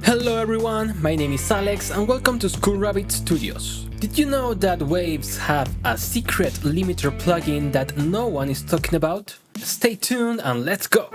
Hello everyone, my name is Alex and welcome to Reid Studios. Did you know that Waves have a secret limiter plugin that no one is talking about? Stay tuned and let's go!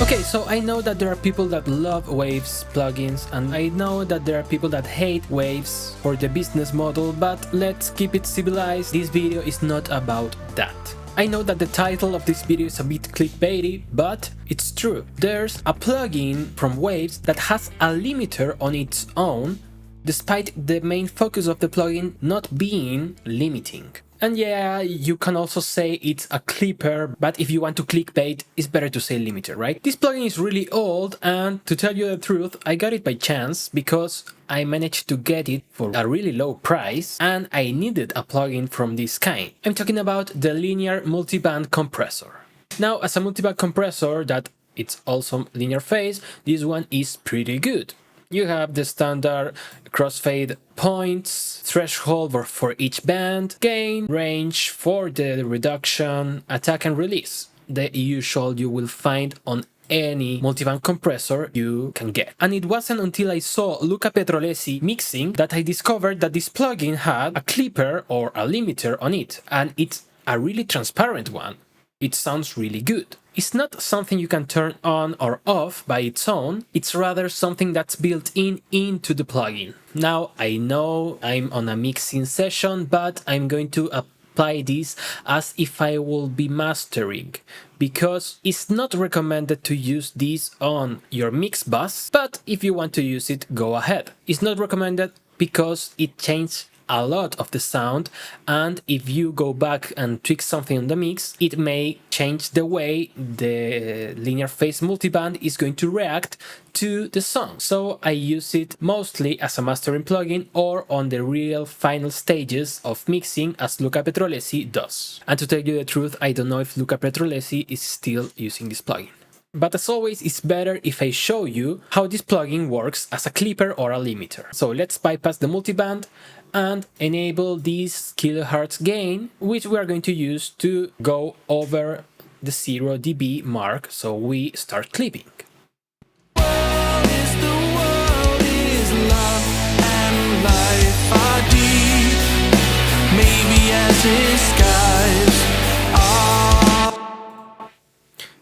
Okay, so I know that there are people that love Waves plugins and I know that there are people that hate Waves for the business model, but let's keep it civilized. This video is not about that. I know that the title of this video is a bit clickbaity, but it's true. There's a plugin from Waves that has a limiter on its own, despite the main focus of the plugin not being limiting. And yeah, you can also say it's a clipper, but if you want to clickbait, it's better to say limiter, right? This plugin is really old, and to tell you the truth, I got it by chance because I managed to get it for a really low price and I needed a plugin from this kind. I'm talking about the linear multiband compressor. Now, as a multiband compressor that it's also linear phase, this one is pretty good. You have the standard crossfade points, threshold for each band, gain, range for the reduction, attack and release. The usual you will find on any multiband compressor you can get. And it wasn't until I saw Luca Petrolesi mixing that I discovered that this plugin had a clipper or a limiter on it, and it's a really transparent one. It sounds really good. It's not something you can turn on or off by its own, it's rather something that's built into the plugin. Now, I know I'm on a mixing session, but I'm going to apply this as if I will be mastering, because it's not recommended to use this on your mix bus, but if you want to use it, go ahead. It's not recommended because it changes a lot of the sound, and if you go back and tweak something on the mix, it may change the way the linear phase multiband is going to react to the song. So I use it mostly as a mastering plugin or on the real final stages of mixing, as Luca Petrolesi does. And to tell you the truth, I don't know if Luca Petrolesi is still using this plugin. But as always, it's better if I show you how this plugin works as a clipper or a limiter. So let's bypass the multiband and enable this kilohertz gain, which we are going to use to go over the 0 dB mark, so we start clipping.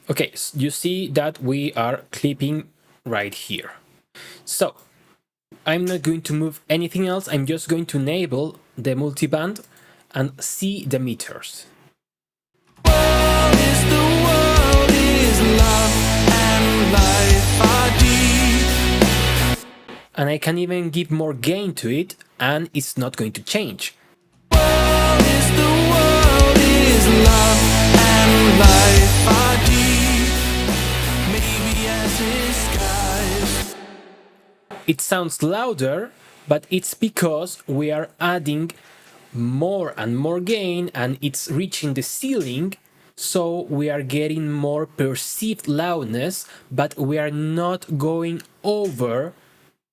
Okay, so you see that we are clipping right here. So I'm not going to move anything else, I'm just going to enable the multiband and see the meters. And I can even give more gain to it and it's not going to change. It sounds louder, but it's because we are adding more and more gain and it's reaching the ceiling, so we are getting more perceived loudness, but we are not going over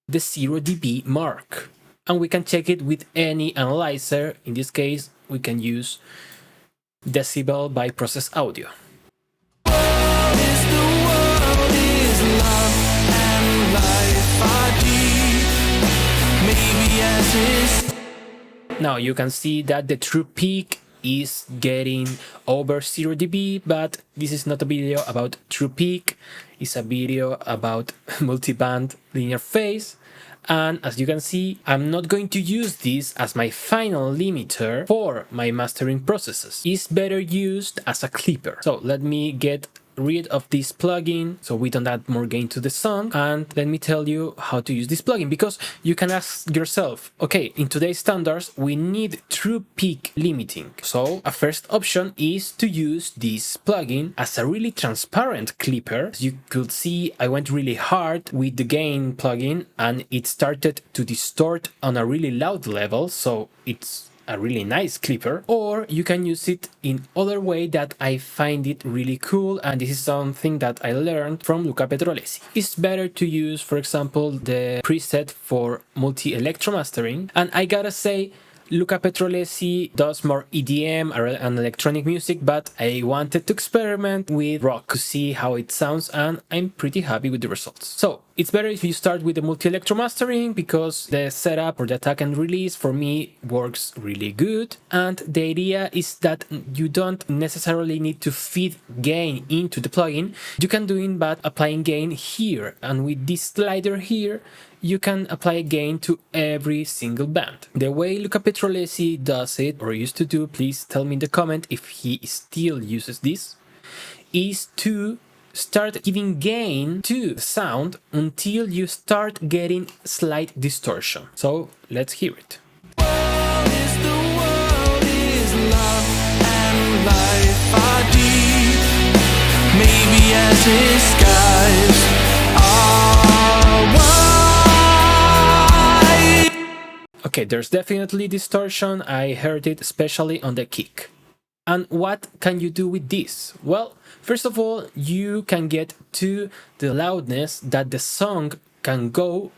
the 0 dB mark. And we can check it with any analyzer. In this case, we can use Decibel by Process Audio. Now you can see that the true peak is getting over 0 dB, but this is not a video about true peak, it's a video about multiband linear phase. And as you can see, I'm not going to use this as my final limiter for my mastering processes. It's better used as a clipper. So let me get rid of this plugin so we don't add more gain to the song, and let me tell you how to use this plugin, because you can ask yourself, okay, in today's standards we need true peak limiting, so a first option is to use this plugin as a really transparent clipper. As you could see, I went really hard with the gain plugin and it started to distort on a really loud level, so it's a really nice clipper, or you can use it in other way that I find it really cool, and this is something that I learned from Luca Petrolesi. It's better to use, for example, the preset for multi-electro mastering, and I gotta say, Luca Petrolesi does more EDM and electronic music, but I wanted to experiment with rock to see how it sounds, and I'm pretty happy with the results. So it's better if you start with the multi-electro mastering, because the setup or the attack and release for me works really good, and the idea is that you don't necessarily need to feed gain into the plugin. You can do it by applying gain here, and with this slider here you can apply gain to every single band. The way Luca Petrolesi does it, or used to do, please tell me in the comment if he still uses this, is to start giving gain to the sound until you start getting slight distortion. So let's hear it. Maybe as his skies are wide. Okay, there's definitely distortion. I heard it especially on the kick. And what can you do with this? Well, first of all, you can get to the loudness that the song can go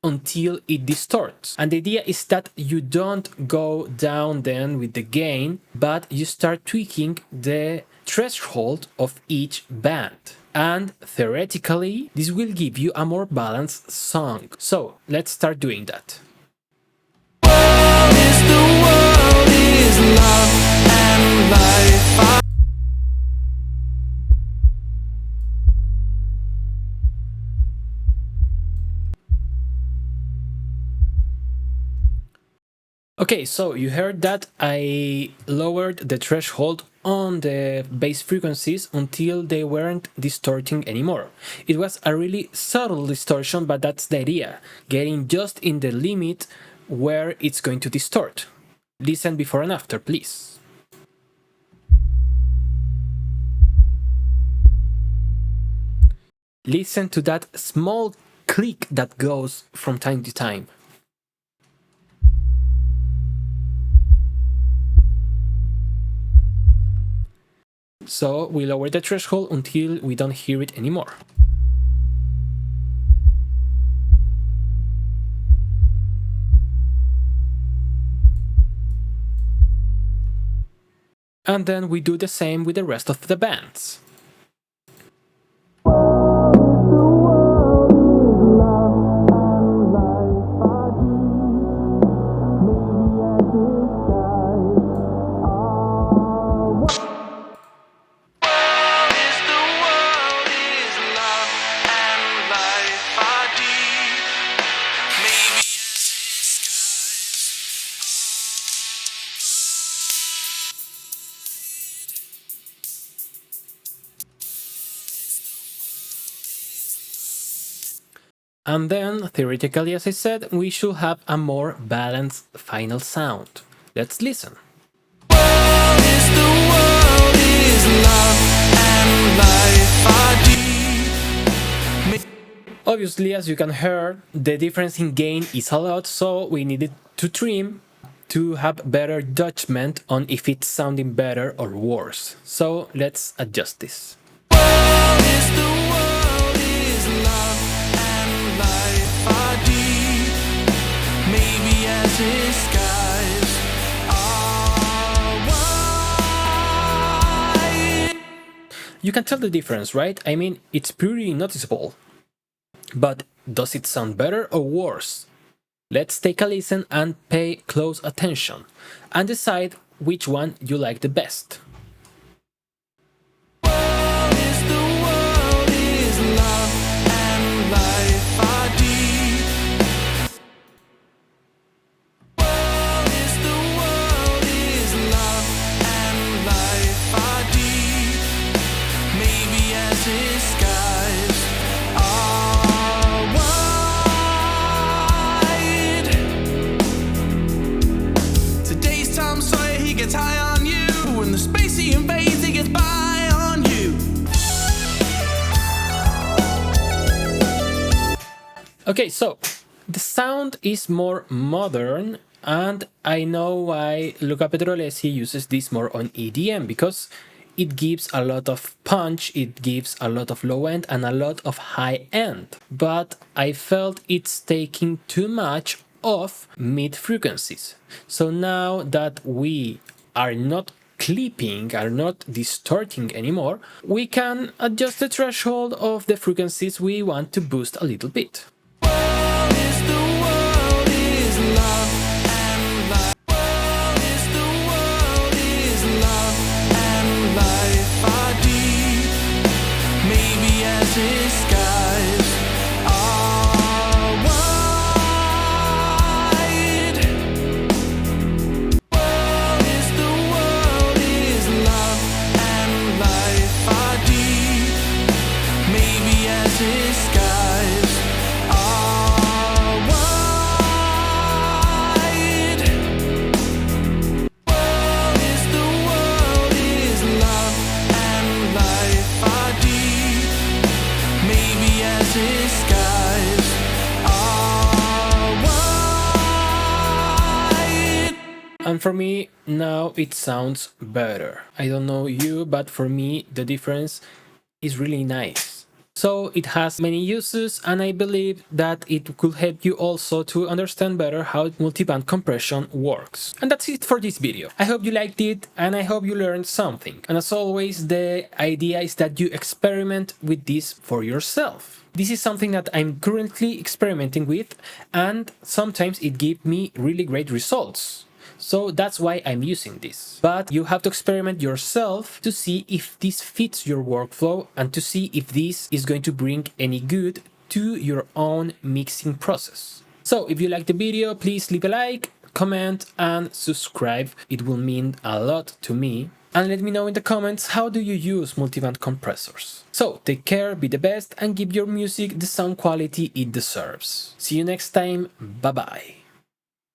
until it distorts. And the idea is that you don't go down then with the gain, but you start tweaking the threshold of each band. And theoretically, this will give you a more balanced song. So let's start doing that. Okay, so you heard that I lowered the threshold on the bass frequencies until they weren't distorting anymore. It was a really subtle distortion, but that's the idea, getting just in the limit where it's going to distort. Listen before and after, please. Listen to that small click that goes from time to time. So we lower the threshold until we don't hear it anymore. And then we do the same with the rest of the bands. And then, theoretically, as I said, we should have a more balanced final sound. Let's listen. Obviously, as you can hear, the difference in gain is a lot, so we needed to trim to have better judgment on if it's sounding better or worse. So let's adjust this. You can tell the difference, right? I mean, it's pretty noticeable. But does it sound better or worse? Let's take a listen and pay close attention and decide which one you like the best. Okay, so the sound is more modern And I know why Luca Pedrolesi uses this more on EDM, because it gives a lot of punch, it gives a lot of low end and a lot of high end. But I felt it's taking too much of mid frequencies. So now that we are not clipping, are not distorting anymore, we can adjust the threshold of the frequencies we want to boost a little bit. And for me, now it sounds better. I don't know you, but for me, the difference is really nice. So it has many uses, and I believe that it could help you also to understand better how multiband compression works. And that's it for this video. I hope you liked it, and I hope you learned something. And as always, the idea is that you experiment with this for yourself. This is something that I'm currently experimenting with, and sometimes it gives me really great results. So that's why I'm using this. But you have to experiment yourself to see if this fits your workflow and to see if this is going to bring any good to your own mixing process. So if you like the video, please leave a like, comment and subscribe. It will mean a lot to me. And let me know in the comments, how do you use multiband compressors? So take care, be the best, and give your music the sound quality it deserves. See you next time, bye bye.